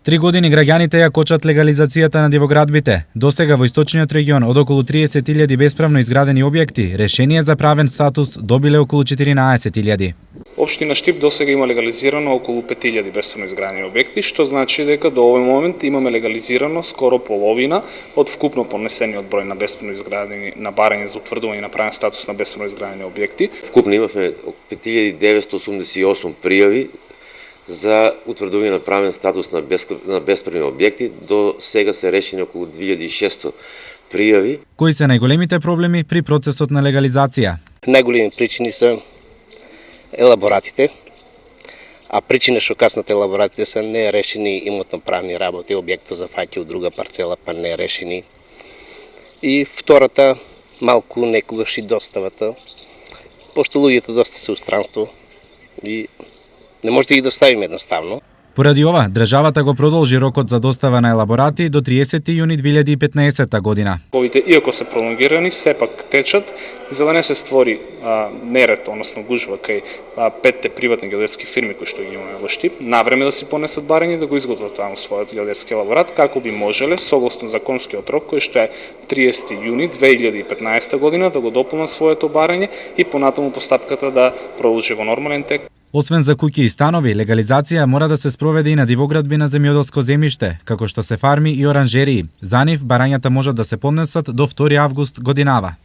3 години граѓаните ја кочат легализацијата на дивоградбите. Досега во источниот регион од околу 30.000 бесправно изградени објекти, решение за правен статус добиле околу 14.000. Општина Штип досега има легализирано околу 5.000 бесправно изградени објекти, што значи дека до овој момент имаме легализирано скоро половина од вкупно поднесениот број на бесправно изградени на барање за утврдување на правен статус на бесправно изградени објекти. Вкупно имавме 5.988 пријави за утврдување на правен статус на бесправни објекти. До сега се решени околу 2600 пријави. Кои се најголемите проблеми при процесот на легализација? Најголеми причини се елаборатите, а причина што каснат елаборатите се нерешени имотно-правни работи, објектот зафаќа од друга парцела па нерешени. И втората, малку некогаш и доставата, пошто луѓето доста се устранство и не може да ги доставиме едноставно. Поради ова, државата го продолжи рокот за достава на елаборати до 30 јуни 2015 година. Овите, иако се пролонгирани, сепак течат, за да не се створи неред, односно гужва кај 5 приватни геодетски фирми кои што ги имаме во Штип, навреме да си понесат барање да го изготват таму својот геодетски елаборат, како би можеле, согласно законскиот рок, кој што е 30 јуни 2015 година, да го дополнат своето барање и понатаму постапката да продолжи во нормален тек. Освен за куќи и станови, легализација мора да се спроведе и на дивоградби на земјоделско земјиште, како што се фарми и оранжерии. За нив барањата можат да се поднесат до 2 август годинава.